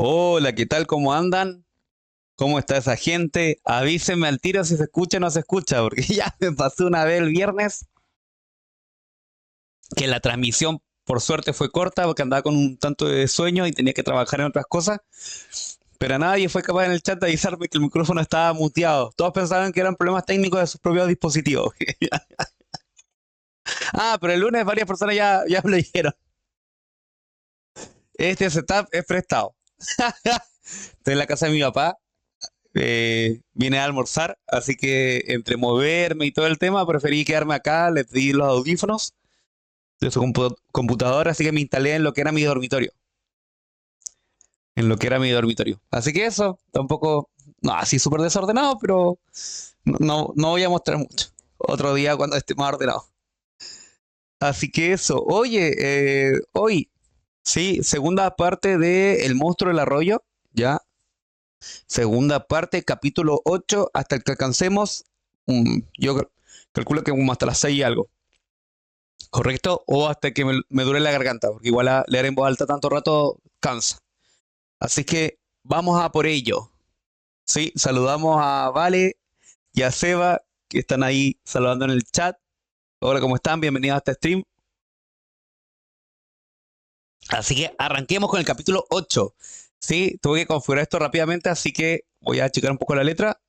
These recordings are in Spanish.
Hola, ¿qué tal? ¿Cómo andan? ¿Cómo está esa gente? Avísenme al tiro si se escucha o no se escucha, porque ya me pasó una vez el viernes que la transmisión por suerte fue corta porque andaba con un tanto de sueño y tenía que trabajar en otras cosas, pero nadie fue capaz en el chat de avisarme que el micrófono estaba muteado. Todos pensaban que eran problemas técnicos de sus propios dispositivos. Pero el lunes varias personas ya me lo dijeron. Este setup es prestado. Estoy en la casa de mi papá, vine a almorzar, así que entre moverme y todo el tema, preferí quedarme acá, le pedí los audífonos de su computadora, así que me instalé en lo que era mi dormitorio. En lo que era mi dormitorio. Así que eso, tampoco, no, así súper desordenado, pero no voy a mostrar mucho. Otro día cuando esté más ordenado. Así que eso, oye, hoy, sí, segunda parte de El monstruo del arroyo, ya. Segunda parte, capítulo 8 hasta el que alcancemos. Yo calculo que como hasta las 6 y algo. ¿Correcto? O hasta que me dure la garganta, porque igual leer en voz alta tanto rato cansa. Así que vamos a por ello. Sí, saludamos a Vale y a Seba, que están ahí saludando en el chat. Hola, ¿cómo están? Bienvenidos a este stream. Así que arranquemos con el capítulo 8. Sí, tuve que configurar esto rápidamente, así que voy a checar un poco la letra.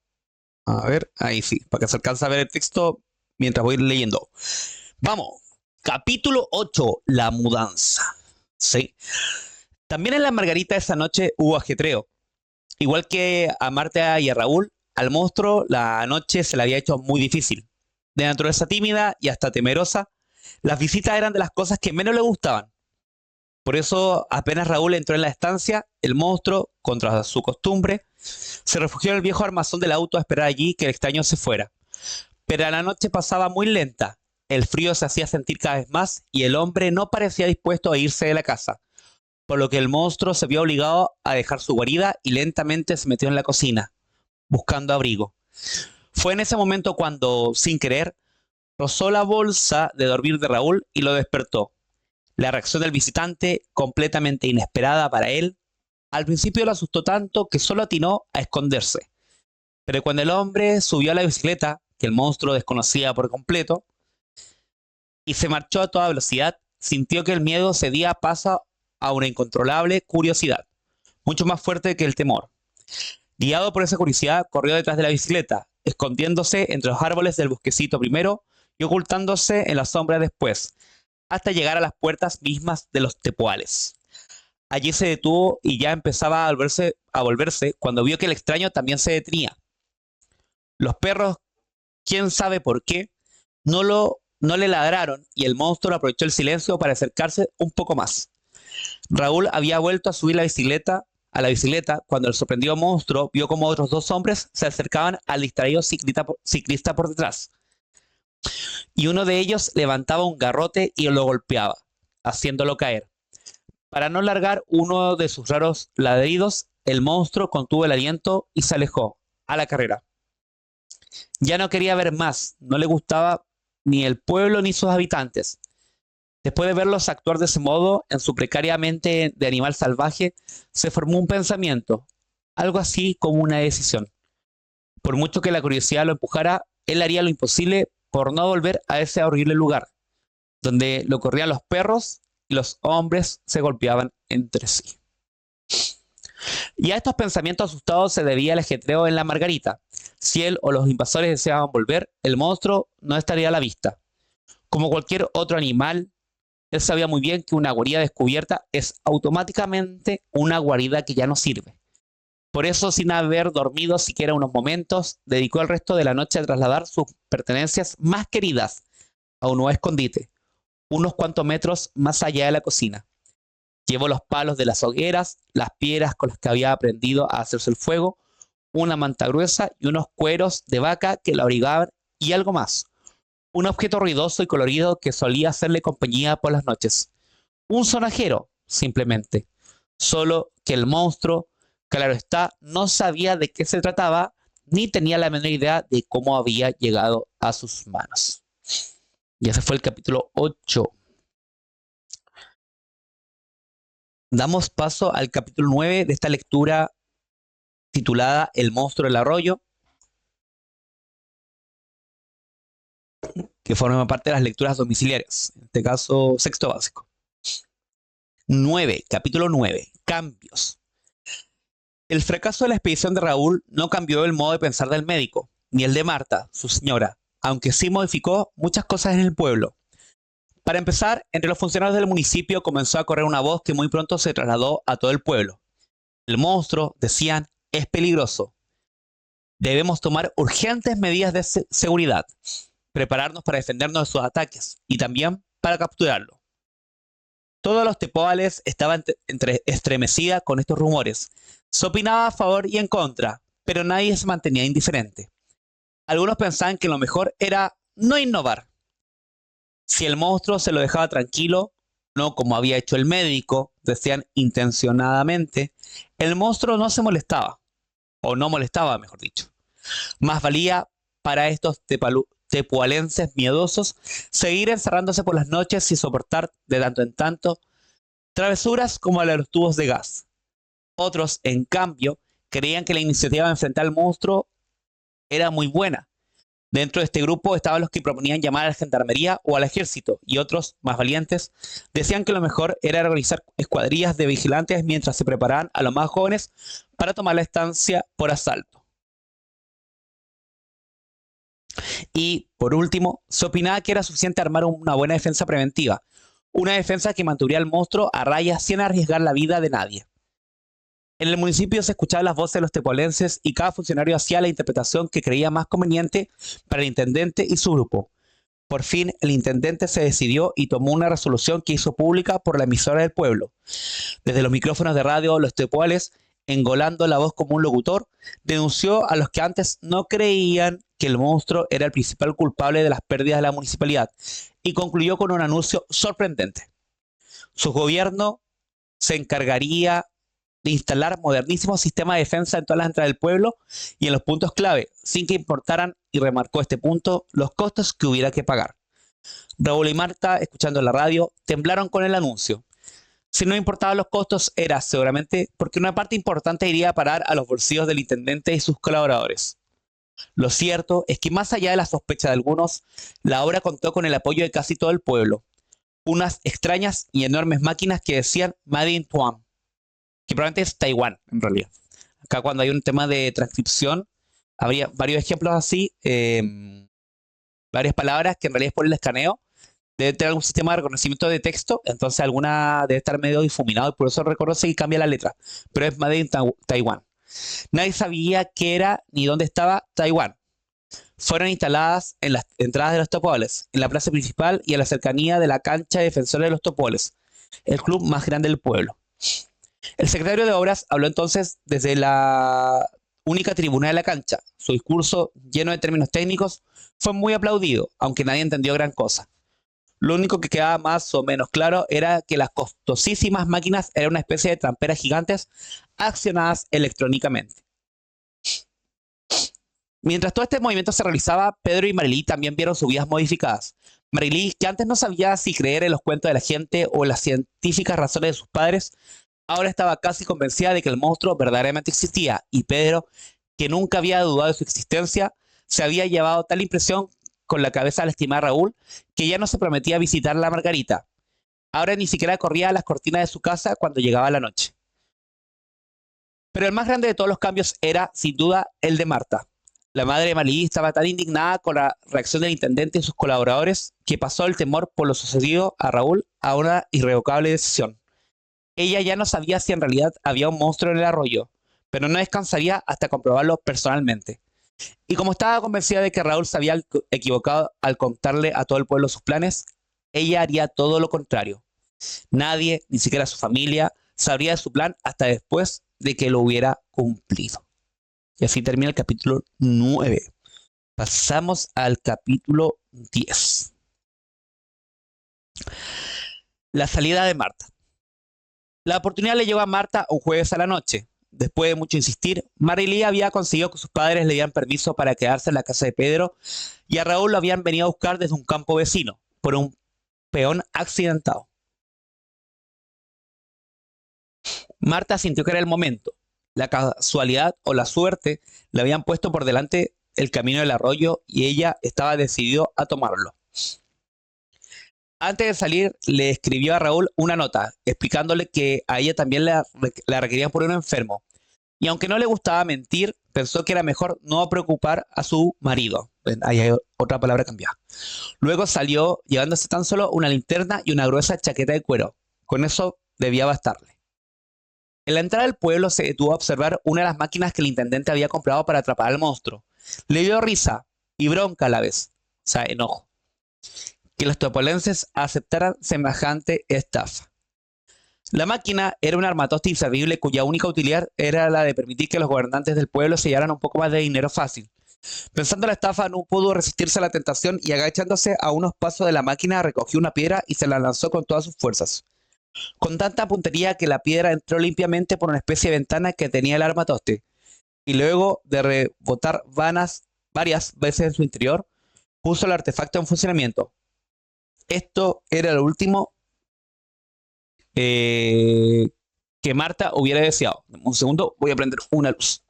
A ver, ahí sí, para que se alcance a ver el texto mientras voy leyendo. Vamos, capítulo 8, la mudanza. Sí. También en la Margarita esa noche hubo ajetreo. Igual que a Marta y a Raúl, al monstruo la noche se le había hecho muy difícil. De naturaleza tímida y hasta temerosa, las visitas eran de las cosas que menos le gustaban. Por eso, apenas Raúl entró en la estancia, el monstruo, contra su costumbre, se refugió en el viejo armazón del auto a esperar allí que el extraño se fuera. Pero la noche pasaba muy lenta, el frío se hacía sentir cada vez más y el hombre no parecía dispuesto a irse de la casa, por lo que el monstruo se vio obligado a dejar su guarida y lentamente se metió en la cocina, buscando abrigo. Fue en ese momento cuando, sin querer, rozó la bolsa de dormir de Raúl y lo despertó. La reacción del visitante, completamente inesperada para él, al principio lo asustó tanto que solo atinó a esconderse. Pero cuando el hombre subió a la bicicleta, que el monstruo desconocía por completo, y se marchó a toda velocidad, sintió que el miedo cedía paso a una incontrolable curiosidad, mucho más fuerte que el temor. Guiado por esa curiosidad, corrió detrás de la bicicleta, escondiéndose entre los árboles del bosquecito primero y ocultándose en la sombra después, hasta llegar a las puertas mismas de los tepuales. Allí se detuvo y ya empezaba a volverse cuando vio que el extraño también se detenía. Los perros, quién sabe por qué, no le ladraron y el monstruo aprovechó el silencio para acercarse un poco más. Raúl había vuelto a subir a la bicicleta cuando el sorprendido monstruo vio como otros dos hombres se acercaban al distraído ciclista por detrás, y uno de ellos levantaba un garrote y lo golpeaba, haciéndolo caer. Para no largar uno de sus raros ladridos, el monstruo contuvo el aliento y se alejó, a la carrera. Ya no quería ver más, no le gustaba ni el pueblo ni sus habitantes. Después de verlos actuar de ese modo, en su precaria mente de animal salvaje, se formó un pensamiento, algo así como una decisión. Por mucho que la curiosidad lo empujara, él haría lo imposible por no volver a ese horrible lugar, donde lo corrían los perros y los hombres se golpeaban entre sí. Y a estos pensamientos asustados se debía el ajetreo en la Margarita. Si él o los invasores deseaban volver, el monstruo no estaría a la vista. Como cualquier otro animal, él sabía muy bien que una guarida descubierta es automáticamente una guarida que ya no sirve. Por eso, sin haber dormido siquiera unos momentos, dedicó el resto de la noche a trasladar sus pertenencias más queridas a un nuevo escondite, unos cuantos metros más allá de la cocina. Llevó los palos de las hogueras, las piedras con las que había aprendido a hacerse el fuego, una manta gruesa y unos cueros de vaca que la abrigaban y algo más. Un objeto ruidoso y colorido que solía hacerle compañía por las noches. Un sonajero, simplemente. Solo que el monstruo, claro está, no sabía de qué se trataba ni tenía la menor idea de cómo había llegado a sus manos. Y ese fue el capítulo 8. Damos paso al capítulo 9 de esta lectura titulada El monstruo del arroyo, que forma parte de las lecturas domiciliarias, en este caso sexto básico. 9, capítulo 9, cambios. El fracaso de la expedición de Raúl no cambió el modo de pensar del médico, ni el de Marta, su señora, aunque sí modificó muchas cosas en el pueblo. Para empezar, entre los funcionarios del municipio comenzó a correr una voz que muy pronto se trasladó a todo el pueblo. El monstruo, decían, es peligroso. Debemos tomar urgentes medidas de seguridad, prepararnos para defendernos de sus ataques y también para capturarlo. Todos los tepoales estaban estremecida con estos rumores. Se opinaba a favor y en contra, pero nadie se mantenía indiferente. Algunos pensaban que lo mejor era no innovar. Si el monstruo se lo dejaba tranquilo, no como había hecho el médico, decían intencionadamente, el monstruo no se molestaba, o no molestaba, mejor dicho. Más valía para estos tepualenses miedosos seguir encerrándose por las noches y soportar de tanto en tanto travesuras como la de los tubos de gas. Otros, en cambio, creían que la iniciativa de enfrentar al monstruo era muy buena. Dentro de este grupo estaban los que proponían llamar a la gendarmería o al ejército, y otros, más valientes, decían que lo mejor era organizar escuadrillas de vigilantes mientras se preparaban a los más jóvenes para tomar la estancia por asalto. Y, por último, se opinaba que era suficiente armar una buena defensa preventiva, una defensa que mantuviera al monstruo a raya sin arriesgar la vida de nadie. En el municipio se escuchaban las voces de los tepolenses y cada funcionario hacía la interpretación que creía más conveniente para el intendente y su grupo. Por fin, el intendente se decidió y tomó una resolución que hizo pública por la emisora del pueblo. Desde los micrófonos de radio, los tepoales, engolando la voz como un locutor, denunció a los que antes no creían que el monstruo era el principal culpable de las pérdidas de la municipalidad y concluyó con un anuncio sorprendente. Su gobierno se encargaría de instalar modernísimos sistemas de defensa en todas las entradas del pueblo y en los puntos clave, sin que importaran, y remarcó este punto, los costos que hubiera que pagar. Raúl y Marta, escuchando la radio, temblaron con el anuncio. Si no importaban los costos, era seguramente porque una parte importante iría a parar a los bolsillos del intendente y sus colaboradores. Lo cierto es que más allá de la sospecha de algunos, la obra contó con el apoyo de casi todo el pueblo. Unas extrañas y enormes máquinas que decían Made in Tuam, que probablemente es Taiwán, en realidad. Acá cuando hay un tema de transcripción, habría varios ejemplos así, varias palabras que en realidad es por el escaneo, debe tener algún sistema de reconocimiento de texto, entonces alguna debe estar medio difuminado y por eso reconoce y cambia la letra, pero es Made in Taiwán. Nadie sabía qué era ni dónde estaba Taiwán. Fueron instaladas en las entradas de los topoles, en la plaza principal y a la cercanía de la cancha de defensores de los topoles, el club más grande del pueblo. El secretario de Obras habló entonces desde la única tribuna de la cancha. Su discurso, lleno de términos técnicos, fue muy aplaudido, aunque nadie entendió gran cosa. Lo único que quedaba más o menos claro era que las costosísimas máquinas eran una especie de tramperas gigantes accionadas electrónicamente. Mientras todo este movimiento se realizaba, Pedro y Marilí también vieron sus vidas modificadas. Marilí, que antes no sabía si creer en los cuentos de la gente o en las científicas razones de sus padres, ahora estaba casi convencida de que el monstruo verdaderamente existía, y Pedro, que nunca había dudado de su existencia, se había llevado tal impresión con la cabeza al estimar a Raúl que ya no se prometía visitar a la Margarita. Ahora ni siquiera corría a las cortinas de su casa cuando llegaba la noche. Pero el más grande de todos los cambios era, sin duda, el de Marta. La madre de Marilí estaba tan indignada con la reacción del intendente y sus colaboradores que pasó el temor por lo sucedido a Raúl a una irrevocable decisión. Ella ya no sabía si en realidad había un monstruo en el arroyo, pero no descansaría hasta comprobarlo personalmente. Y como estaba convencida de que Raúl se había equivocado al contarle a todo el pueblo sus planes, ella haría todo lo contrario. Nadie, ni siquiera su familia, sabría de su plan hasta después de que lo hubiera cumplido. Y así termina el capítulo 9. Pasamos al capítulo 10. La salida de Marta. La oportunidad le llegó a Marta un jueves a la noche. Después de mucho insistir, Marilí había conseguido que sus padres le dieran permiso para quedarse en la casa de Pedro y a Raúl lo habían venido a buscar desde un campo vecino, por un peón accidentado. Marta sintió que era el momento. La casualidad o la suerte le habían puesto por delante el camino del arroyo y ella estaba decidida a tomarlo. Antes de salir, le escribió a Raúl una nota explicándole que a ella también la requerían por un enfermo. Y aunque no le gustaba mentir, pensó que era mejor no preocupar a su marido. Ven, ahí hay otra palabra cambiada. Luego salió llevándose tan solo una linterna y una gruesa chaqueta de cuero. Con eso debía bastarle. En la entrada del pueblo se detuvo a observar una de las máquinas que el intendente había comprado para atrapar al monstruo. Le dio risa y bronca a la vez, o sea, enojo, que los topolenses aceptaran semejante estafa. La máquina era un armatoste inservible cuya única utilidad era la de permitir que los gobernantes del pueblo se llevaran un poco más de dinero fácil. Pensando en la estafa, no pudo resistirse a la tentación y agachándose a unos pasos de la máquina recogió una piedra y se la lanzó con todas sus fuerzas. Con tanta puntería que la piedra entró limpiamente por una especie de ventana que tenía el armatoste, y luego de rebotar varias veces en su interior, puso el artefacto en funcionamiento. Esto era lo último que Marta hubiera deseado. Un segundo, voy a prender una luz.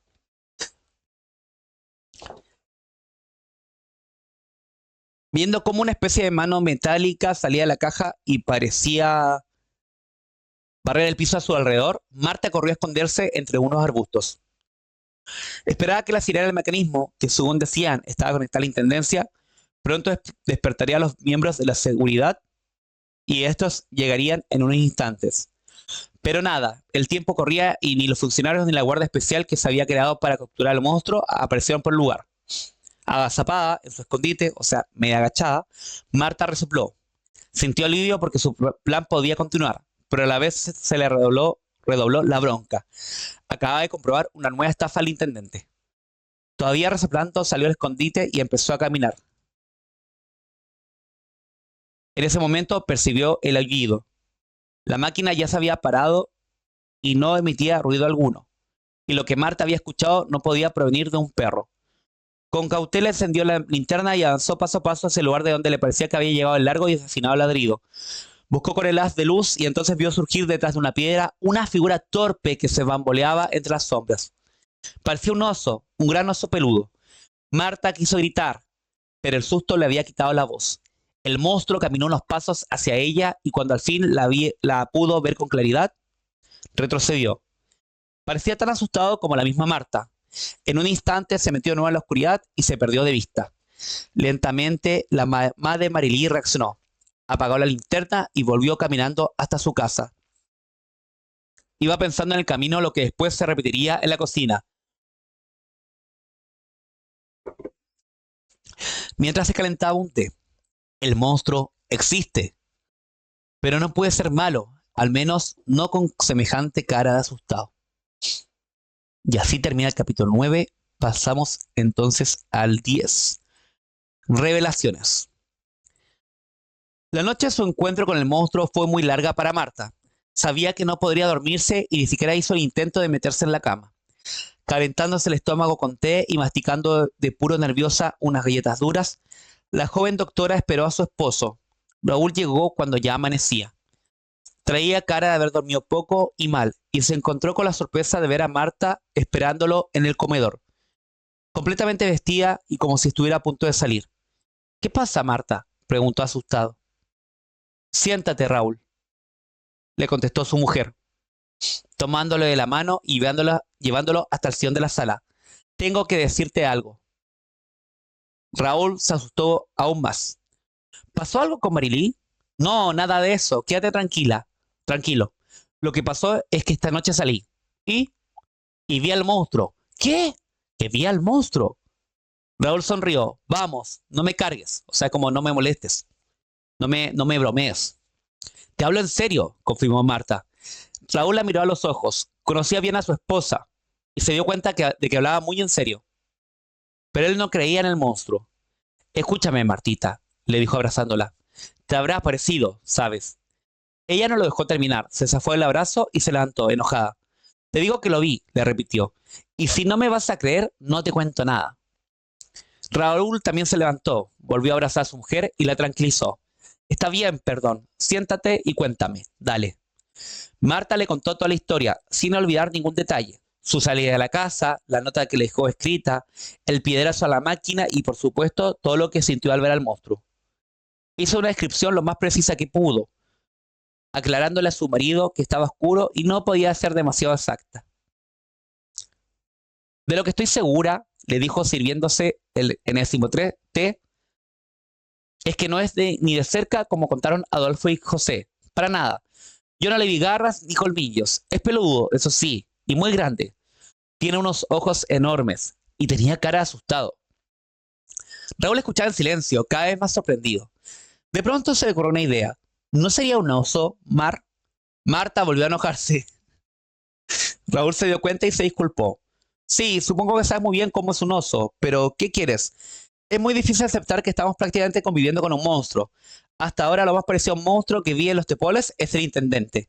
Viendo cómo una especie de mano metálica salía de la caja y parecía barrer el piso a su alrededor, Marta corrió a esconderse entre unos arbustos. Esperaba que la girara el mecanismo, que según decían estaba conectado a la intendencia, pronto despertaría a los miembros de la seguridad y estos llegarían en unos instantes. Pero nada, el tiempo corría y ni los funcionarios ni la guardia especial que se había creado para capturar al monstruo aparecieron por el lugar. Agazapada en su escondite, o sea, media agachada, Marta resopló. Sintió alivio porque su plan podía continuar, pero a la vez se le redobló la bronca. Acababa de comprobar una nueva estafa al intendente. Todavía resoplando, salió al escondite y empezó a caminar. En ese momento percibió el aullido. La máquina ya se había parado y no emitía ruido alguno, y lo que Marta había escuchado no podía provenir de un perro. Con cautela encendió la linterna y avanzó paso a paso hacia el lugar de donde le parecía que había llegado el largo y desafinado ladrido. Buscó con el haz de luz y entonces vio surgir detrás de una piedra una figura torpe que se bamboleaba entre las sombras. Parecía un oso, un gran oso peludo. Marta quiso gritar, pero el susto le había quitado la voz. El monstruo caminó unos pasos hacia ella y cuando al fin la pudo ver con claridad, retrocedió. Parecía tan asustado como la misma Marta. En un instante se metió de nuevo en la oscuridad y se perdió de vista. Lentamente la mamá de Marilí reaccionó. Apagó la linterna y volvió caminando hasta su casa. Iba pensando en el camino lo que después se repetiría en la cocina. Mientras se calentaba un té. El monstruo existe, pero no puede ser malo, al menos no con semejante cara de asustado. Y así termina el capítulo 9. Pasamos entonces al 10. Revelaciones. La noche de su encuentro con el monstruo fue muy larga para Marta. Sabía que no podría dormirse y ni siquiera hizo el intento de meterse en la cama. Calentándose el estómago con té y masticando de puro nerviosa unas galletas duras, la joven doctora esperó a su esposo. Raúl llegó cuando ya amanecía. Traía cara de haber dormido poco y mal, y se encontró con la sorpresa de ver a Marta esperándolo en el comedor, completamente vestida y como si estuviera a punto de salir. ¿Qué pasa, Marta?, preguntó asustado. Siéntate, Raúl, le contestó su mujer, tomándolo de la mano y llevándolo hasta el sillón de la sala. Tengo que decirte algo. Raúl se asustó aún más. ¿Pasó algo con Marilí? No, nada de eso. Quédate tranquilo. Lo que pasó es que esta noche salí y vi al monstruo. ¿Qué? ¿Que vi al monstruo? Raúl sonrió. Vamos, no me cargues. O sea, como no me molestes. No me bromees. Te hablo en serio, confirmó Marta. Raúl la miró a los ojos. Conocía bien a su esposa y se dio cuenta de que hablaba muy en serio. Pero él no creía en el monstruo. Escúchame, Martita, le dijo abrazándola. Te habrá parecido, ¿sabes? Ella no lo dejó terminar, se zafó del abrazo y se levantó, enojada. Te digo que lo vi, le repitió. Y si no me vas a creer, no te cuento nada. Raúl también se levantó, volvió a abrazar a su mujer y la tranquilizó. Está bien, perdón. Siéntate y cuéntame. Dale. Marta le contó toda la historia, sin olvidar ningún detalle. Su salida de la casa, la nota que le dejó escrita, el piedrazo a la máquina y, por supuesto, todo lo que sintió al ver al monstruo. Hizo una descripción lo más precisa que pudo, aclarándole a su marido que estaba oscuro y no podía ser demasiado exacta. De lo que estoy segura, le dijo sirviéndose el enésimo té, es que no es ni de cerca como contaron Adolfo y José. Para nada. Yo no le vi garras ni colmillos. Es peludo, eso sí, y muy grande. Tiene unos ojos enormes y tenía cara de asustado. Raúl escuchaba en silencio, cada vez más sorprendido. De pronto se le ocurrió una idea. ¿No sería un oso, Mar? Marta volvió a enojarse. Raúl se dio cuenta y se disculpó. Sí, supongo que sabes muy bien cómo es un oso, pero ¿qué quieres? Es muy difícil aceptar que estamos prácticamente conviviendo con un monstruo. Hasta ahora lo más parecido a un monstruo que vi en los tepoles es el intendente.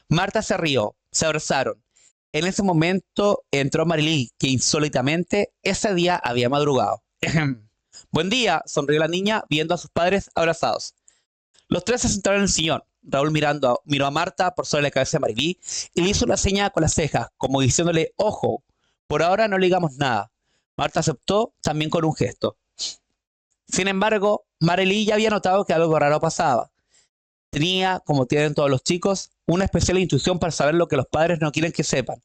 Marta se rió, se abrazaron. En ese momento entró Marilí, que insólitamente ese día había madrugado. Buen día, sonrió la niña viendo a sus padres abrazados. Los tres se sentaron en el sillón. Raúl miró a Marta por sobre la cabeza de Marilí y le hizo una seña con las cejas, como diciéndole, ojo, por ahora no le digamos nada. Marta aceptó también con un gesto. Sin embargo, Marilí ya había notado que algo raro pasaba. Tenía, como tienen todos los chicos, una especial intuición para saber lo que los padres no quieren que sepan.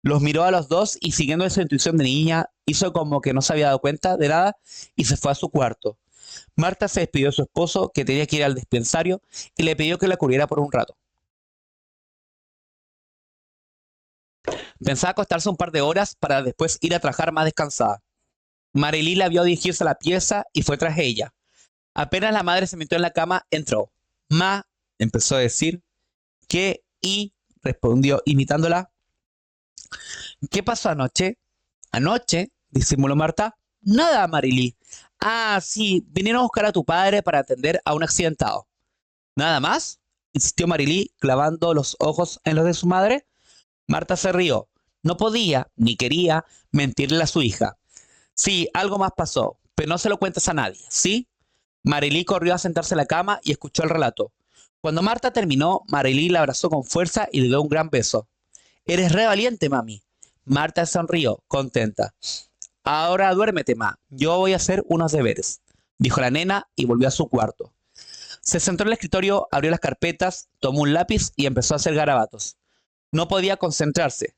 Los miró a los dos y siguiendo esa intuición de niña, hizo como que no se había dado cuenta de nada y se fue a su cuarto. Marta se despidió de su esposo, que tenía que ir al dispensario, y le pidió que la cubriera por un rato. Pensaba acostarse un par de horas para después ir a trabajar más descansada. Marilí la vio dirigirse a la pieza y fue tras ella. Apenas la madre se metió en la cama, entró. Ma, empezó a decir. ¿Qué? Y respondió imitándola. ¿Qué pasó anoche? Anoche, disimuló Marta. Nada, Marilí. Ah, sí, vinieron a buscar a tu padre para atender a un accidentado. ¿Nada más? Insistió Marilí, clavando los ojos en los de su madre. Marta se rió. No podía, ni quería, mentirle a su hija. Sí, algo más pasó, pero no se lo cuentes a nadie, ¿sí? Marilí corrió a sentarse en la cama y escuchó el relato. Cuando Marta terminó, Marilí la abrazó con fuerza y le dio un gran beso. Eres re valiente, mami. Marta sonrió, contenta. Ahora duérmete, ma. Yo voy a hacer unos deberes, dijo la nena y volvió a su cuarto. Se sentó en el escritorio, abrió las carpetas, tomó un lápiz y empezó a hacer garabatos. No podía concentrarse.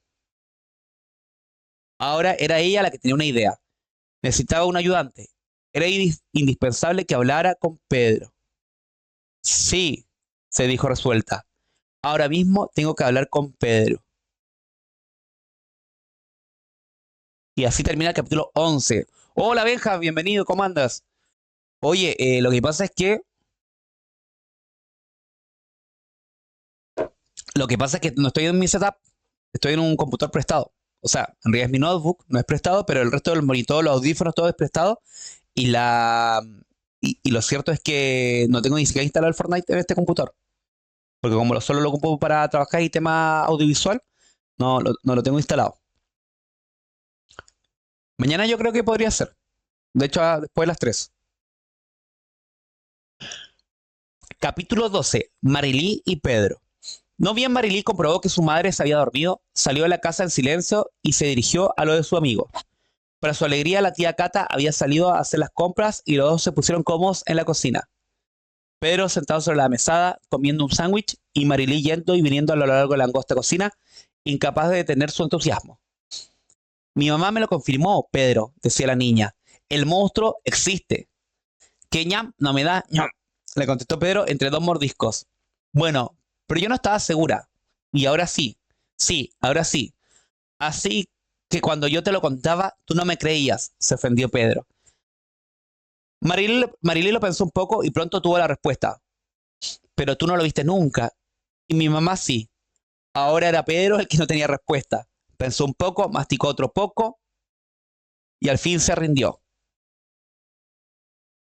Ahora era ella la que tenía una idea. Necesitaba un ayudante. Era indispensable que hablara con Pedro. Sí, se dijo resuelta. Ahora mismo tengo que hablar con Pedro. Y así termina el capítulo 11. Hola Benja, bienvenido, ¿cómo andas? Oye, lo que pasa es que no estoy en mi setup, estoy en un computador prestado. O sea, en realidad es mi notebook, no es prestado, pero el resto del monitor, los audífonos, todo es prestado. Y y lo cierto es que no tengo ni siquiera instalado el Fortnite en este computador. Porque como solo lo ocupo para trabajar y tema audiovisual, no lo tengo instalado. Mañana yo creo que podría ser. De hecho, después de las 3. Capítulo 12. Marilí y Pedro. No bien Marilí comprobó que su madre se había dormido, salió de la casa en silencio y se dirigió a lo de su amigo. Para su alegría, la tía Cata había salido a hacer las compras y los dos se pusieron cómodos en la cocina. Pedro sentado sobre la mesada, comiendo un sándwich, y Marilí yendo y viniendo a lo largo de la angosta cocina, incapaz de detener su entusiasmo. Mi mamá me lo confirmó, Pedro, decía la niña. El monstruo existe. ¿Qué ñam? No me da ñam, le contestó Pedro entre dos mordiscos. Bueno, pero yo no estaba segura. Y ahora sí. Sí, ahora sí. Así que cuando yo te lo contaba, tú no me creías, se ofendió Pedro. Marilí lo pensó un poco y pronto tuvo la respuesta. Pero tú no lo viste nunca. Y mi mamá sí. Ahora era Pedro el que no tenía respuesta. Pensó un poco, masticó otro poco y al fin se rindió.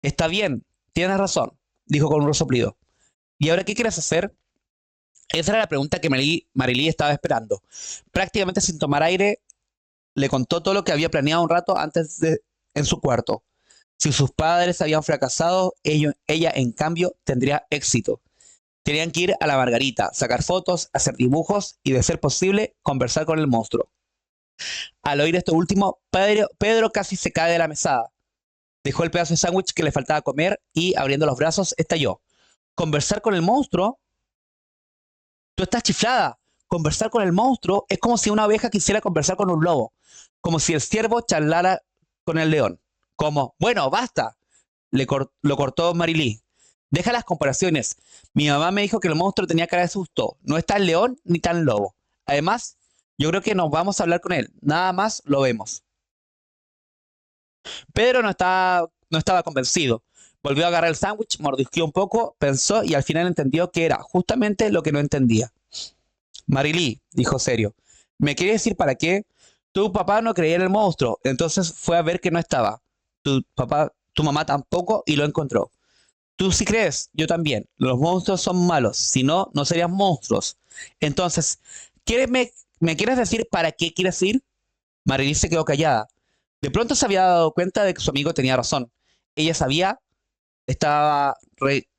Está bien, tienes razón, dijo con un resoplido. ¿Y ahora qué quieres hacer? Esa era la pregunta que Marilí estaba esperando. Prácticamente sin tomar aire, le contó todo lo que había planeado un rato en su cuarto. Si sus padres habían fracasado, ella en cambio tendría éxito. Tenían que ir a la Margarita, sacar fotos, hacer dibujos y, de ser posible, conversar con el monstruo. Al oír esto último, Pedro casi se cae de la mesada. Dejó el pedazo de sándwich que le faltaba comer y, abriendo los brazos, estalló. ¿Conversar con el monstruo? Tú estás chiflada. Conversar con el monstruo es como si una oveja quisiera conversar con un lobo. Como si el ciervo charlara con el león. Como, bueno, basta. Lo cortó Marilí. Deja las comparaciones. Mi mamá me dijo que el monstruo tenía cara de susto. No es tan león ni tan lobo. Además, yo creo que nos vamos a hablar con él. Nada más lo vemos. Pedro no estaba convencido. Volvió a agarrar el sándwich, mordisqueó un poco, pensó y al final entendió que era justamente lo que no entendía. Marilí, dijo serio, ¿me quieres decir para qué? Tu papá no creía en el monstruo, entonces fue a ver que no estaba. Tu mamá tampoco y lo encontró. Tú sí crees, yo también. Los monstruos son malos, si no, no serían monstruos. Entonces, ¿me quieres decir para qué quieres ir? Marilí se quedó callada. De pronto se había dado cuenta de que su amigo tenía razón. Ella sabía, estaba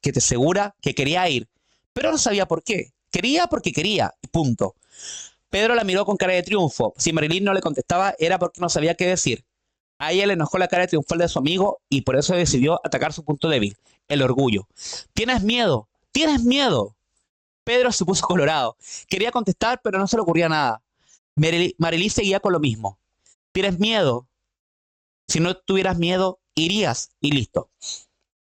que te segura que quería ir, pero no sabía por qué. Quería porque quería, punto. Pedro la miró con cara de triunfo. Si Marilyn no le contestaba era porque no sabía qué decir. A ella le enojó la cara triunfal de su amigo y por eso decidió atacar su punto débil, el orgullo. ¿Tienes miedo? ¿Tienes miedo? Pedro se puso colorado. Quería contestar, pero no se le ocurría nada. Marilyn seguía con lo mismo. ¿Tienes miedo? Si no tuvieras miedo, irías y listo.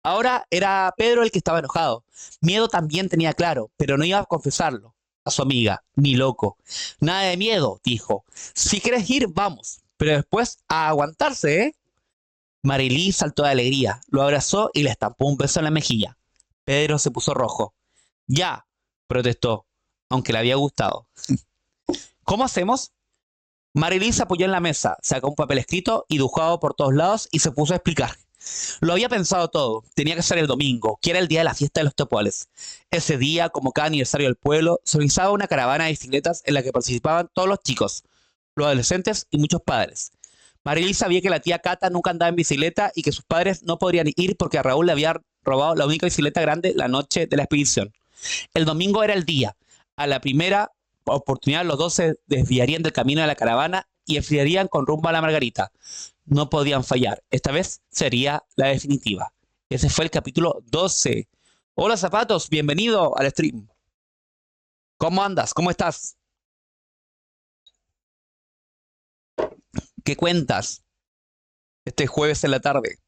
Ahora era Pedro el que estaba enojado. Miedo también tenía claro, pero no iba a confesarlo a su amiga, ni loco. Nada de miedo, dijo. Si quieres ir, vamos. Pero después a aguantarse, ¿eh? Marilí saltó de alegría, lo abrazó y le estampó un beso en la mejilla. Pedro se puso rojo. Ya, protestó, aunque le había gustado. ¿Cómo hacemos? Marilí se apoyó en la mesa, sacó un papel escrito y dibujado por todos lados y se puso a explicar. Lo había pensado todo. Tenía que ser el domingo, que era el día de la fiesta de los tepuales. Ese día, como cada aniversario del pueblo, se organizaba una caravana de bicicletas en la que participaban todos los chicos, los adolescentes y muchos padres. Marilyn sabía que la tía Cata nunca andaba en bicicleta y que sus padres no podrían ir porque a Raúl le había robado la única bicicleta grande la noche de la expedición. El domingo era el día. A la primera oportunidad los dos se desviarían del camino de la caravana y enfriarían con rumbo a la Margarita. No podían fallar. Esta vez sería la definitiva. Ese fue el capítulo 12. Hola Zapatos, bienvenido al stream. ¿Cómo andas? ¿Cómo estás? ¿Qué cuentas este jueves en la tarde?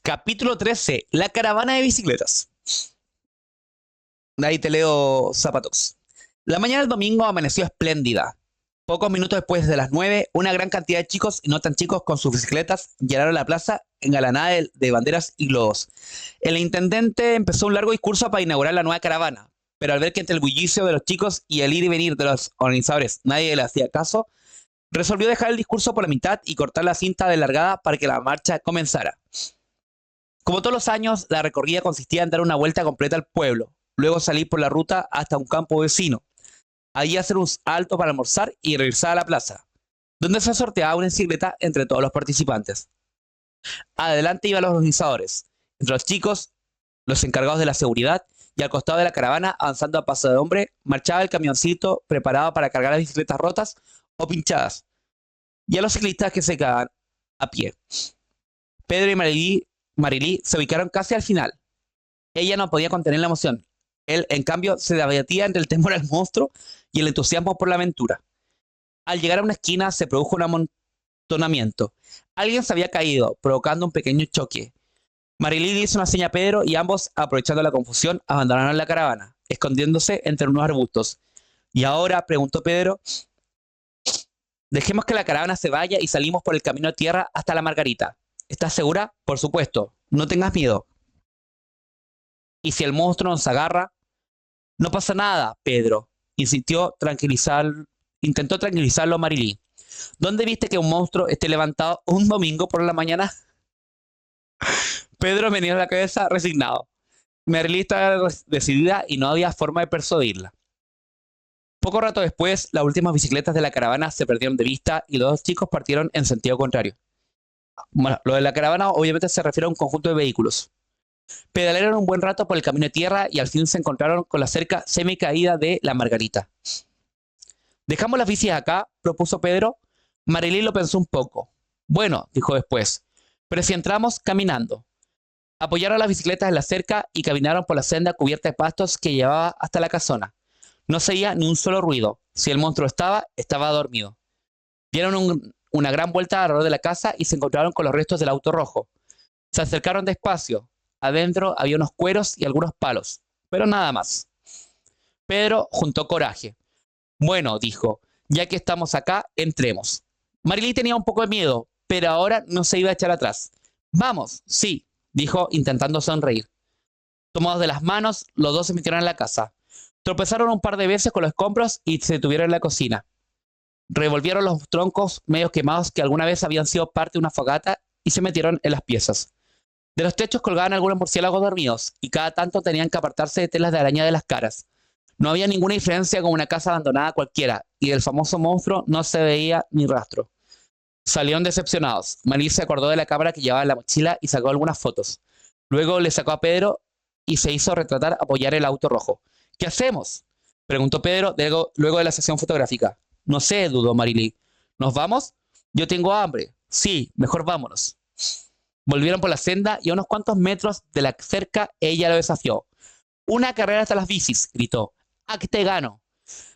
Capítulo 13. La caravana de bicicletas. Ahí te leo, Zapatos. La mañana del domingo amaneció espléndida. Pocos minutos después de las 9, una gran cantidad de chicos y no tan chicos con sus bicicletas llenaron la plaza engalanada de banderas y globos. El intendente empezó un largo discurso para inaugurar la nueva caravana, pero al ver que entre el bullicio de los chicos y el ir y venir de los organizadores nadie le hacía caso, resolvió dejar el discurso por la mitad y cortar la cinta de largada para que la marcha comenzara. Como todos los años, la recorrida consistía en dar una vuelta completa al pueblo, luego salir por la ruta hasta un campo vecino, allí hacer un alto para almorzar y regresar a la plaza, donde se sorteaba una bicicleta entre todos los participantes. Adelante iban los organizadores, entre los chicos, los encargados de la seguridad, y al costado de la caravana, avanzando a paso de hombre, marchaba el camioncito preparado para cargar las bicicletas rotas o pinchadas, y a los ciclistas que se quedaban a pie. Pedro y Marilí se ubicaron casi al final. Ella no podía contener la emoción. Él, en cambio, se debatía entre el temor al monstruo y el entusiasmo por la aventura. Al llegar a una esquina se produjo un amontonamiento. Alguien se había caído, provocando un pequeño choque. Marilyn hizo una seña a Pedro y ambos, aprovechando la confusión, abandonaron la caravana, escondiéndose entre unos arbustos. ¿Y ahora? Preguntó Pedro. Dejemos que la caravana se vaya y salimos por el camino de tierra hasta la Margarita. ¿Estás segura? Por supuesto. No tengas miedo. ¿Y si el monstruo nos agarra? No pasa nada, Pedro, intentó tranquilizarlo Marilyn. ¿Dónde viste que un monstruo esté levantado un domingo por la mañana? Pedro meneó la cabeza resignado. Marilyn estaba decidida y no había forma de persuadirla. Poco rato después, las últimas bicicletas de la caravana se perdieron de vista y los dos chicos partieron en sentido contrario. Bueno, lo de la caravana obviamente se refiere a un conjunto de vehículos. Pedalearon un buen rato por el camino de tierra y al fin se encontraron con la cerca semicaída de La Margarita. ¿Dejamos las bicis acá?, propuso Pedro. Marilyn lo pensó un poco. Bueno, dijo después, pero si entramos caminando. Apoyaron las bicicletas en la cerca y caminaron por la senda cubierta de pastos que llevaba hasta la casona. No se oía ni un solo ruido. Si el monstruo estaba, estaba dormido. Dieron una gran vuelta alrededor de la casa y se encontraron con los restos del auto rojo. Se acercaron despacio. Adentro había unos cueros y algunos palos, pero nada más. Pedro juntó coraje. Bueno, dijo, ya que estamos acá, entremos. Marilyn tenía un poco de miedo, pero ahora no se iba a echar atrás. Vamos, sí, dijo intentando sonreír. Tomados de las manos, los dos se metieron en la casa. Tropezaron un par de veces con los escombros y se detuvieron en la cocina. Revolvieron los troncos medio quemados que alguna vez habían sido parte de una fogata y se metieron en las piezas. De los techos colgaban algunos murciélagos dormidos y cada tanto tenían que apartarse de telas de araña de las caras. No había ninguna diferencia con una casa abandonada cualquiera y del famoso monstruo no se veía ni rastro. Salieron decepcionados. Marilyn se acordó de la cámara que llevaba en la mochila y sacó algunas fotos. Luego le sacó a Pedro y se hizo retratar apoyar el auto rojo. ¿Qué hacemos?, preguntó Pedro luego de la sesión fotográfica. No sé, dudó Marilyn. ¿Nos vamos? Yo tengo hambre. Sí, mejor vámonos. Volvieron por la senda y a unos cuantos metros de la cerca ella lo desafió. Una carrera hasta las bicis, gritó. ¡Ah, que te gano!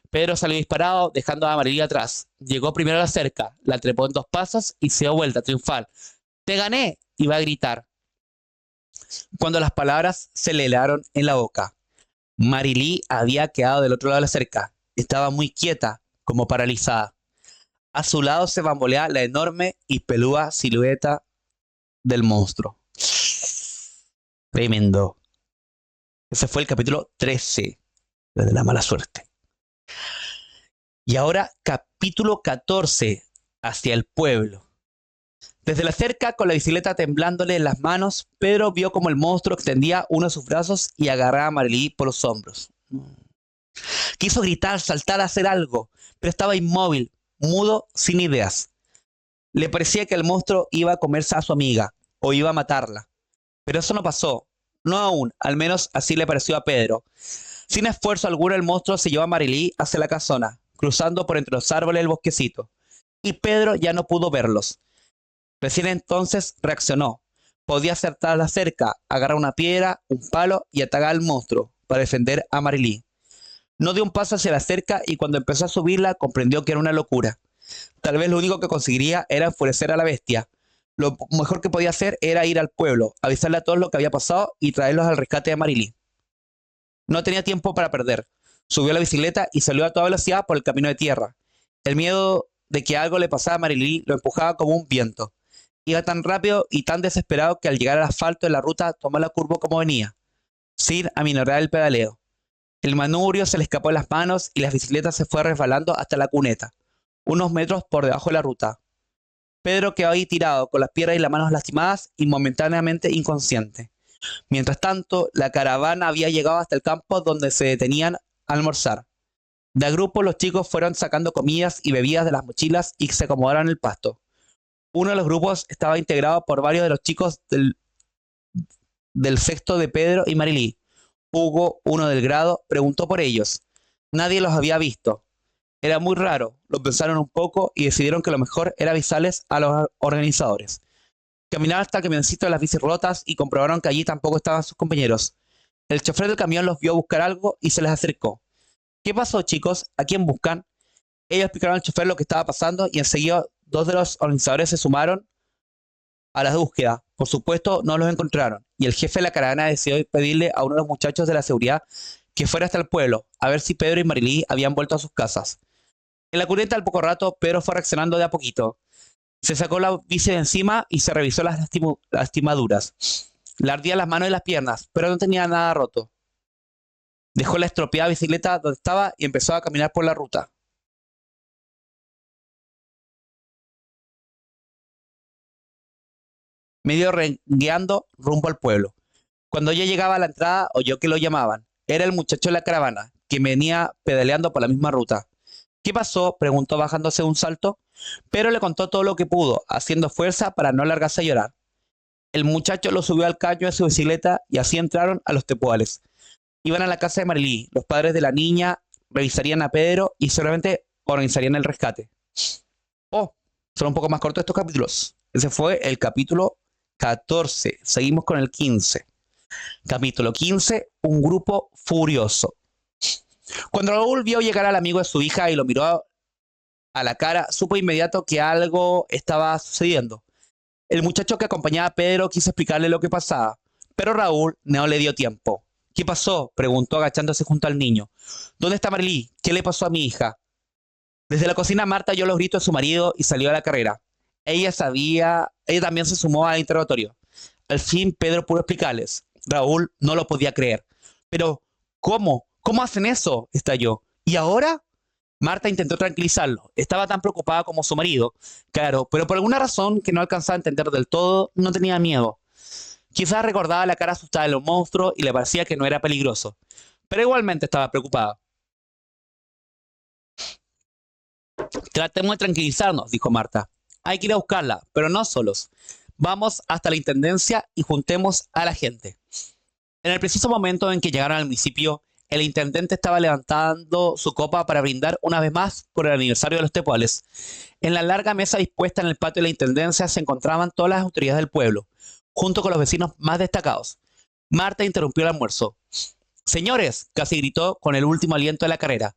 Pedro salió disparado, dejando a Marilyn atrás. Llegó primero a la cerca, la trepó en 2 pasos y se dio vuelta, triunfal. ¡Te gané!, iba a gritar, cuando las palabras se le helaron en la boca. Marilyn había quedado del otro lado de la cerca. Estaba muy quieta, como paralizada. A su lado se bamboleaba la enorme y peluda silueta del monstruo. Tremendo. Ese fue el capítulo 13 de La Mala Suerte. Y ahora capítulo 14, hacia el pueblo. Desde la cerca, con la bicicleta temblándole en las manos, Pedro vio como el monstruo extendía uno de sus brazos y agarraba a Marilyn por los hombros. Quiso gritar, saltar, hacer algo, pero estaba inmóvil, mudo, sin ideas. Le parecía que el monstruo iba a comerse a su amiga, o iba a matarla. Pero eso no pasó. No aún, al menos así le pareció a Pedro. Sin esfuerzo alguno, el monstruo se llevó a Marilyn hacia la casona, cruzando por entre los árboles del bosquecito. Y Pedro ya no pudo verlos. Recién entonces reaccionó. Podía acertar la cerca, agarrar una piedra, un palo y atacar al monstruo para defender a Marilyn. No dio un paso hacia la cerca y cuando empezó a subirla comprendió que era una locura. Tal vez lo único que conseguiría era enfurecer a la bestia. Lo mejor que podía hacer era ir al pueblo, avisarle a todos lo que había pasado y traerlos al rescate de Marilyn. No tenía tiempo para perder. Subió a la bicicleta y salió a toda velocidad por el camino de tierra. El miedo de que algo le pasara a Marilyn lo empujaba como un viento. Iba tan rápido y tan desesperado que al llegar al asfalto de la ruta tomó la curva como venía, sin aminorar el pedaleo. El manubrio se le escapó de las manos y la bicicleta se fue resbalando hasta la cuneta, unos metros por debajo de la ruta. Pedro quedó ahí tirado, con las piernas y las manos lastimadas y momentáneamente inconsciente. Mientras tanto, la caravana había llegado hasta el campo donde se detenían a almorzar. De a grupo los chicos fueron sacando comidas y bebidas de las mochilas y se acomodaron en el pasto. Uno de los grupos estaba integrado por varios de los chicos del sexto de Pedro y Marilyn. Hugo, uno del grado, preguntó por ellos. Nadie los había visto. Era muy raro, lo pensaron un poco y decidieron que lo mejor era avisarles a los organizadores. Caminaron hasta el camioncito de las bicis rotas y comprobaron que allí tampoco estaban sus compañeros. El chofer del camión los vio buscar algo y se les acercó. ¿Qué pasó, chicos? ¿A quién buscan? Ellos explicaron al chofer lo que estaba pasando y enseguida 2 de los organizadores se sumaron a la búsqueda. Por supuesto, no los encontraron y el jefe de la caravana decidió pedirle a uno de los muchachos de la seguridad que fuera hasta el pueblo a ver si Pedro y Marilyn habían vuelto a sus casas. En la cuneta, al poco rato, Pedro fue reaccionando de a poquito. Se sacó la bici de encima y se revisó las lastimaduras. Le ardían las manos y las piernas, pero no tenía nada roto. Dejó la estropeada bicicleta donde estaba y empezó a caminar por la ruta. Medio rengueando rumbo al pueblo. Cuando ya llegaba a la entrada, oyó que lo llamaban. Era el muchacho de la caravana, que venía pedaleando por la misma ruta. ¿Qué pasó?, preguntó bajándose de un salto. Pedro le contó todo lo que pudo, haciendo fuerza para no largarse a llorar. El muchacho lo subió al caño de su bicicleta y así entraron a los tepuales. Iban a la casa de Marilí. Los padres de la niña revisarían a Pedro y seguramente organizarían el rescate. Oh, son un poco más cortos estos capítulos. Ese fue el capítulo 14. Seguimos con el 15. Capítulo 15, un grupo furioso. Cuando Raúl vio llegar al amigo de su hija y lo miró a la cara, supo inmediato que algo estaba sucediendo. El muchacho que acompañaba a Pedro quiso explicarle lo que pasaba, pero Raúl no le dio tiempo. ¿Qué pasó?, preguntó agachándose junto al niño. ¿Dónde está Marilí? ¿Qué le pasó a mi hija? Desde la cocina Marta oyó los gritos de su marido y salió a la carrera. Ella también se sumó al interrogatorio. Al fin Pedro pudo explicarles. Raúl no lo podía creer. Pero, ¿cómo? ¿Cómo hacen eso?, estalló. ¿Y ahora? Marta intentó tranquilizarlo. Estaba tan preocupada como su marido, claro, pero por alguna razón que no alcanzaba a entender del todo, no tenía miedo. Quizás recordaba la cara asustada de los monstruos y le parecía que no era peligroso, pero igualmente estaba preocupada. Tratemos de tranquilizarnos, dijo Marta. Hay que ir a buscarla, pero no solos. Vamos hasta la intendencia y juntemos a la gente. En el preciso momento en que llegaron al municipio, el intendente estaba levantando su copa para brindar una vez más por el aniversario de los tepuales. En la larga mesa dispuesta en el patio de la intendencia se encontraban todas las autoridades del pueblo, junto con los vecinos más destacados. Marta interrumpió el almuerzo. Señores, casi gritó con el último aliento de la carrera.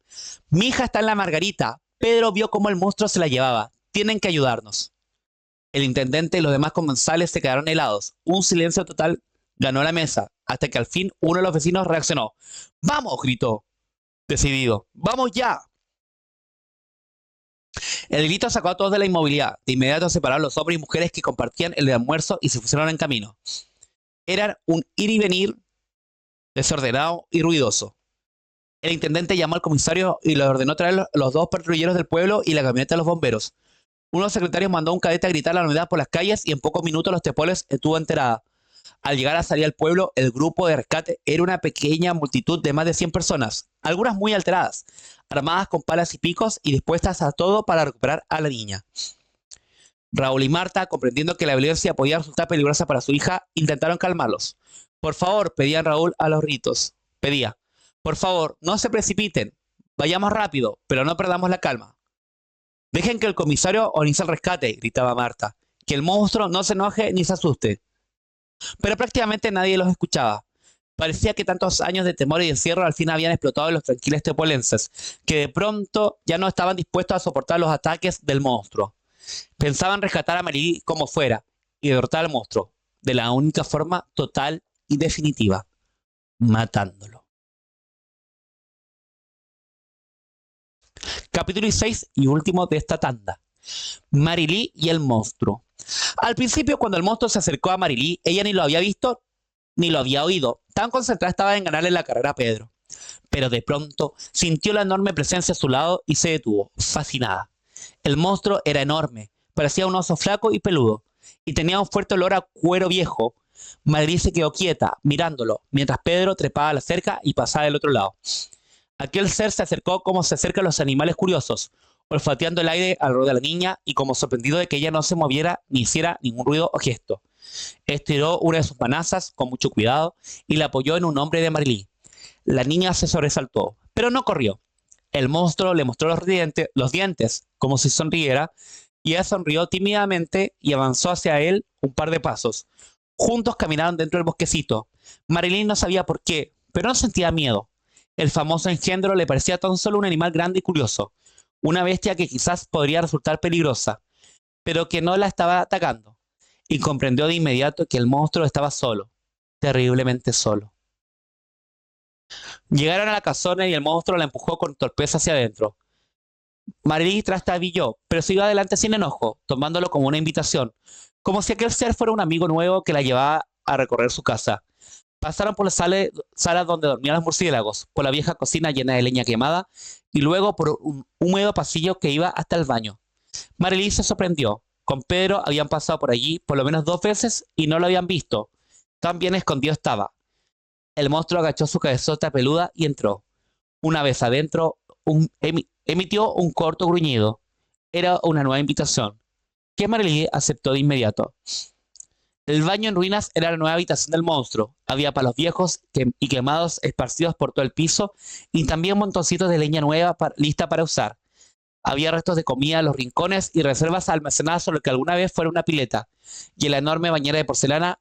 Mi hija está en la Margarita. Pedro vio cómo el monstruo se la llevaba. Tienen que ayudarnos. El intendente y los demás comensales se quedaron helados. Un silencio total ganó la mesa, hasta que al fin uno de los vecinos reaccionó. ¡Vamos!, gritó, decidido. ¡Vamos ya! El grito sacó a todos de la inmovilidad. De inmediato separaron los hombres y mujeres que compartían el almuerzo y se pusieron en camino. Eran un ir y venir desordenado y ruidoso. El intendente llamó al comisario y le ordenó traer los dos patrulleros del pueblo y la camioneta de los bomberos. Uno de los secretarios mandó a un cadete a gritar la novedad por las calles y en pocos minutos los tepuales estuvo enterada. Al llegar a salir al pueblo, el grupo de rescate era una pequeña multitud de más de 100 personas, algunas muy alteradas, armadas con palas y picos y dispuestas a todo para recuperar a la niña. Raúl y Marta, comprendiendo que la violencia podía resultar peligrosa para su hija, intentaron calmarlos. Por favor, pedía Raúl a los gritos. Pedía, por favor, no se precipiten, vayamos rápido, pero no perdamos la calma. Dejen que el comisario organice el rescate, gritaba Marta, que el monstruo no se enoje ni se asuste. Pero prácticamente nadie los escuchaba. Parecía que tantos años de temor y encierro al fin habían explotado en los tranquilos tepolenses, que de pronto ya no estaban dispuestos a soportar los ataques del monstruo. Pensaban rescatar a Marilí como fuera y derrotar al monstruo, de la única forma total y definitiva, matándolo. Capítulo 6 y último de esta tanda. Marilí y el monstruo. Al principio, cuando el monstruo se acercó a Marilí, ella ni lo había visto ni lo había oído. Tan concentrada estaba en ganarle la carrera a Pedro. Pero de pronto sintió la enorme presencia a su lado y se detuvo, fascinada. El monstruo era enorme, parecía un oso flaco y peludo, y tenía un fuerte olor a cuero viejo. Marilí se quedó quieta, mirándolo, mientras Pedro trepaba a la cerca y pasaba del otro lado. Aquel ser se acercó como se acercan los animales curiosos, olfateando el aire alrededor de la niña y como sorprendido de que ella no se moviera ni hiciera ningún ruido o gesto. Estiró una de sus manazas con mucho cuidado y la apoyó en un hombro de Marilí. La niña se sobresaltó, pero no corrió. El monstruo le mostró los dientes como si sonriera, y ella sonrió tímidamente y avanzó hacia él un par de pasos. Juntos caminaron dentro del bosquecito. Marilí no sabía por qué, pero no sentía miedo. El famoso engendro le parecía tan solo un animal grande y curioso, una bestia que quizás podría resultar peligrosa, pero que no la estaba atacando, y comprendió de inmediato que el monstruo estaba solo, terriblemente solo. Llegaron a la casona y el monstruo la empujó con torpeza hacia adentro. Marilí trastabilló, pero siguió adelante sin enojo, tomándolo como una invitación, como si aquel ser fuera un amigo nuevo que la llevaba a recorrer su casa. Pasaron por la sala donde dormían los murciélagos, por la vieja cocina llena de leña quemada y luego por un húmedo pasillo que iba hasta el baño. Marilí se sorprendió. Con Pedro habían pasado por allí por lo menos 2 veces y no lo habían visto. Tan bien escondido estaba. El monstruo agachó su cabezota peluda y entró. Una vez adentro, emitió un corto gruñido. Era una nueva invitación, que Marilee aceptó de inmediato. El baño en ruinas era la nueva habitación del monstruo. Había palos viejos y quemados esparcidos por todo el piso y también montoncitos de leña nueva lista para usar. Había restos de comida en los rincones y reservas almacenadas sobre lo que alguna vez fuera una pileta. Y en la enorme bañera de porcelana,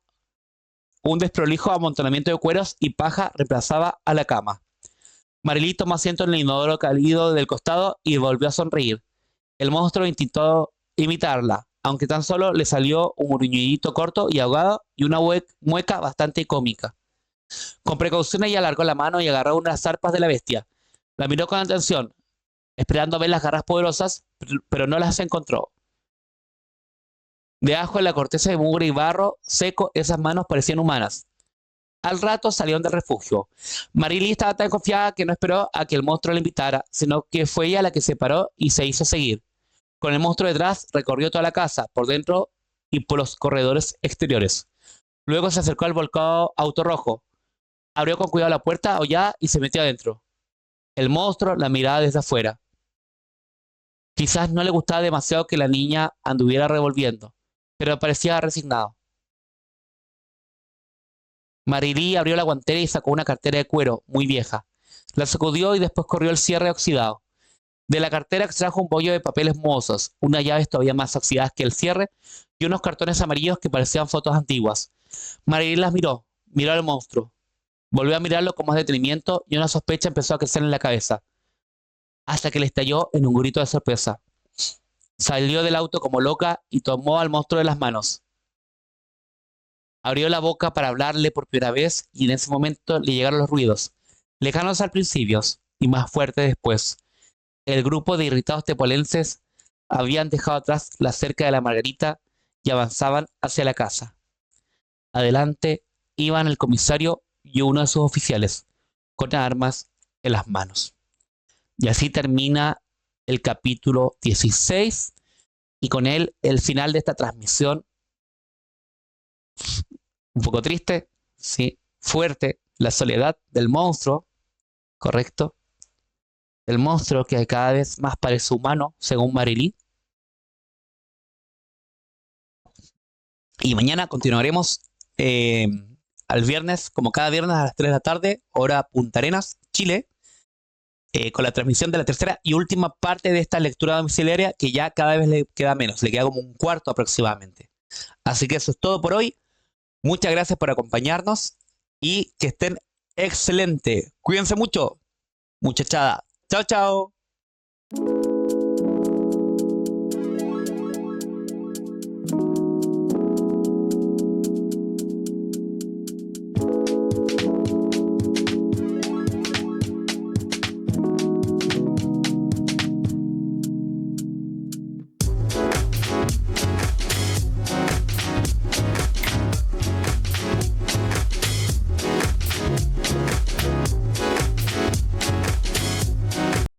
un desprolijo amontonamiento de cueros y paja reemplazaba a la cama. Marilee tomó asiento en el inodoro cálido del costado y volvió a sonreír. El monstruo intentó imitarla, aunque tan solo le salió un gruñidito corto y ahogado y una mueca bastante cómica. Con precaución ella alargó la mano y agarró una de las zarpas de la bestia. La miró con atención, esperando ver las garras poderosas, pero no las encontró. Debajo de la corteza de mugre y barro seco, esas manos parecían humanas. Al rato salieron del refugio. Marilee estaba tan confiada que no esperó a que el monstruo la invitara, sino que fue ella la que se paró y se hizo seguir. Con el monstruo detrás, recorrió toda la casa, por dentro y por los corredores exteriores. Luego se acercó al volcado auto rojo. Abrió con cuidado la puerta aullada y se metió adentro. El monstruo la miraba desde afuera. Quizás no le gustaba demasiado que la niña anduviera revolviendo, pero parecía resignado. Marilee abrió la guantera y sacó una cartera de cuero, muy vieja. La sacudió y después corrió el cierre oxidado. De la cartera extrajo un bollo de papeles mohosos, unas llaves todavía más oxidadas que el cierre y unos cartones amarillos que parecían fotos antiguas. Marilee las miró al monstruo. Volvió a mirarlo con más detenimiento y una sospecha empezó a crecer en la cabeza, hasta que le estalló en un grito de sorpresa. Salió del auto como loca y tomó al monstruo de las manos. Abrió la boca para hablarle por primera vez y en ese momento le llegaron los ruidos, lejanos al principio y más fuertes después. El grupo de irritados tepolenses habían dejado atrás la cerca de la Margarita y avanzaban hacia la casa. Adelante iban el comisario y uno de sus oficiales, con armas en las manos. Y así termina el capítulo 16 y con él el final de esta transmisión. Un poco triste, sí, fuerte, la soledad del monstruo, correcto. El monstruo que cada vez más parece humano, según Marilee. Y mañana continuaremos al viernes, como cada viernes a las 3 de la tarde, hora Punta Arenas, Chile, con la transmisión de la tercera y última parte de esta lectura domiciliaria que ya cada vez le queda menos, le queda como un cuarto aproximadamente. Así que eso es todo por hoy. Muchas gracias por acompañarnos y que estén excelente. Cuídense mucho, muchachada. Chao, chao.